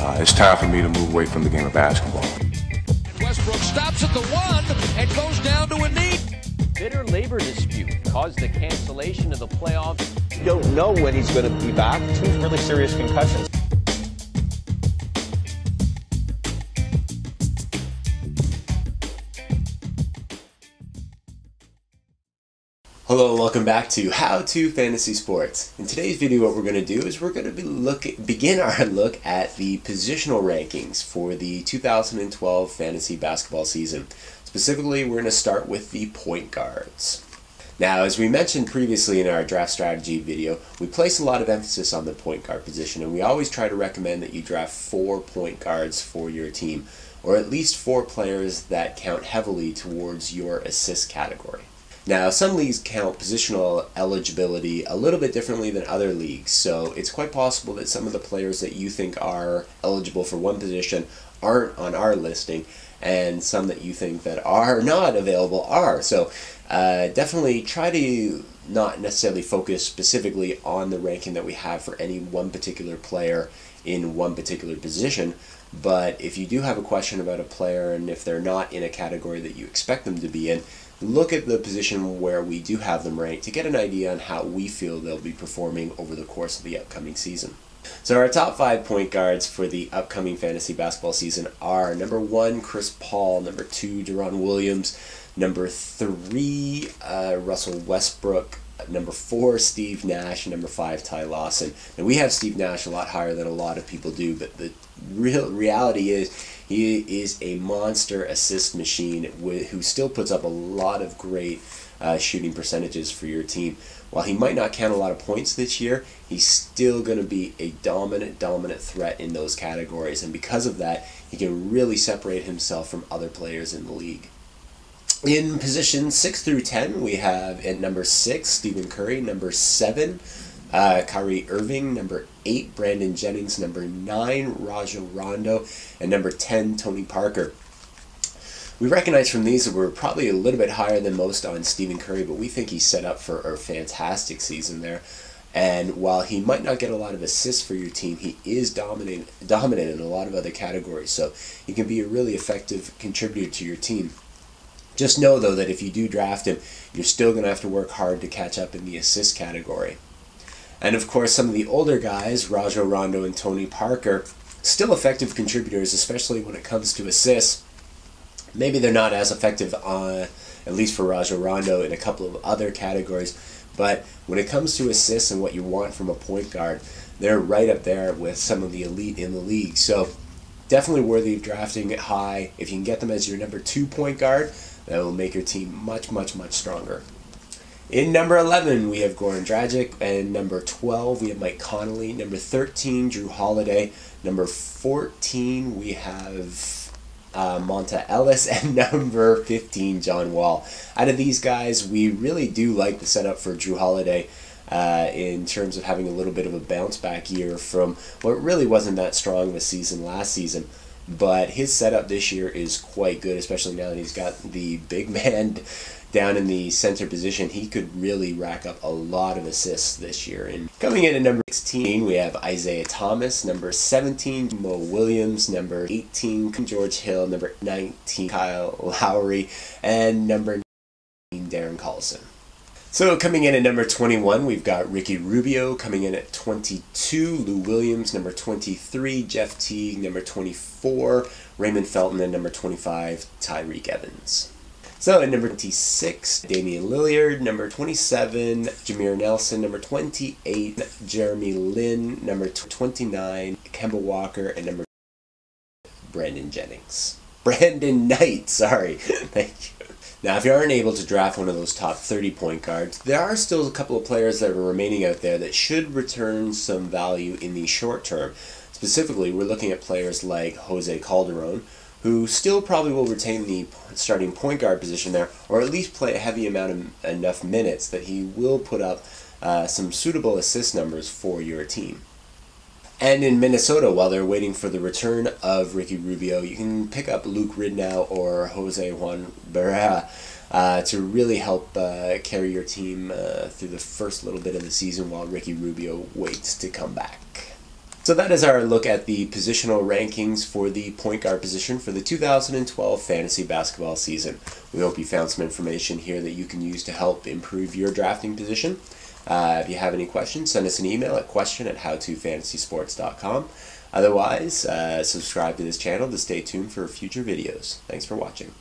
It's time for me to move away from the game of basketball. Westbrook stops at the 1 and goes down to a knee. Bitter labor dispute caused the cancellation of the playoffs. You don't know when he's going to be back. Two really serious concussions. Hello and welcome back to How To Fantasy Sports. In today's video, what we're going to do is we're going to begin our look at the positional rankings for the 2012 fantasy basketball season. Specifically, we're going to start with the point guards. Now, as we mentioned previously in our draft strategy video, we place a lot of emphasis on the point guard position, and we always try to recommend that you draft 4 point guards for your team, or at least 4 players that count heavily towards your assist category. Now, some leagues count positional eligibility a little bit differently than other leagues, so it's quite possible that some of the players that you think are eligible for one position aren't on our listing, and some that you think that are not available are. So definitely try to not necessarily focus specifically on the ranking that we have for any one particular player in one particular position. But if you do have a question about a player and if they're not in a category that you expect them to be in, look at the position where we do have them ranked to get an idea on how we feel they'll be performing over the course of the upcoming season. So our top 5 point guards for the upcoming fantasy basketball season are number 1, Chris Paul, number 2, Deron Williams, number 3, Russell Westbrook, number 4, Steve Nash, and number 5, Ty Lawson. And we have Steve Nash a lot higher than a lot of people do, but the real reality is he is a monster assist machine who still puts up a lot of great shooting percentages for your team. While he might not count a lot of points this year, he's still going to be a dominant threat in those categories. And because of that, he can really separate himself from other players in the league. In positions 6 through 10, we have at number 6, Stephen Curry, number 7, Kyrie Irving, number 8, Brandon Jennings, number 9, Rajon Rondo, and number 10, Tony Parker. We recognize from these that we're probably a little bit higher than most on Stephen Curry, but we think he's set up for a fantastic season there. And while he might not get a lot of assists for your team, he is dominant in a lot of other categories, so he can be a really effective contributor to your team. Just know, though, that if you do draft him, you're still going to have to work hard to catch up in the assist category. And, of course, some of the older guys, Rajon Rondo and Tony Parker, still effective contributors, especially when it comes to assists. Maybe they're not as effective, at least for Rajon Rondo, in a couple of other categories. But when it comes to assists and what you want from a point guard, they're right up there with some of the elite in the league. So definitely worthy of drafting it high. If you can get them as your number 2 point guard, that will make your team much stronger. In number 11, we have Goran Dragic, and number 12, we have Mike Conley. Number 13, Jrue Holiday. Number 14, we have Monta Ellis, and number 15, John Wall. Out of these guys, we really do like the setup for Jrue Holiday in terms of having a little bit of a bounce back year from what really wasn't that strong of a season last season. But his setup this year is quite good, especially now that he's got the big man down in the center position. He could really rack up a lot of assists this year. And coming in at number 16, we have Isaiah Thomas. Number 17, Mo Williams. Number 18, George Hill. Number 19, Kyle Lowry. And number 19, Darren Collison. So coming in at number 21, we've got Ricky Rubio. Coming in at 22, Lou Williams. Number 23, Jeff Teague. Number 24, Raymond Felton. And number 25, Tyreek Evans. So at number 26, Damian Lillard. Number 27, Jameer Nelson. Number 28, Jeremy Lin. Number 29, Kemba Walker. And number Brandon Jennings. Brandon Knight, sorry. Thank you. Now, if you aren't able to draft one of those top 30 point guards, there are still a couple of players that are remaining out there that should return some value in the short term. Specifically, we're looking at players like Jose Calderon, who still probably will retain the starting point guard position there, or at least play a heavy amount of enough minutes that he will put up some suitable assist numbers for your team. And in Minnesota, while they're waiting for the return of Ricky Rubio, you can pick up Luke Ridnow or Jose Juan Barrera to really help carry your team through the first little bit of the season while Ricky Rubio waits to come back. So that is our look at the positional rankings for the point guard position for the 2012 fantasy basketball season. We hope you found some information here that you can use to help improve your drafting position. If you have any questions, send us an email at question@howtofantasysports.com. Otherwise, subscribe to this channel to stay tuned for future videos. Thanks for watching.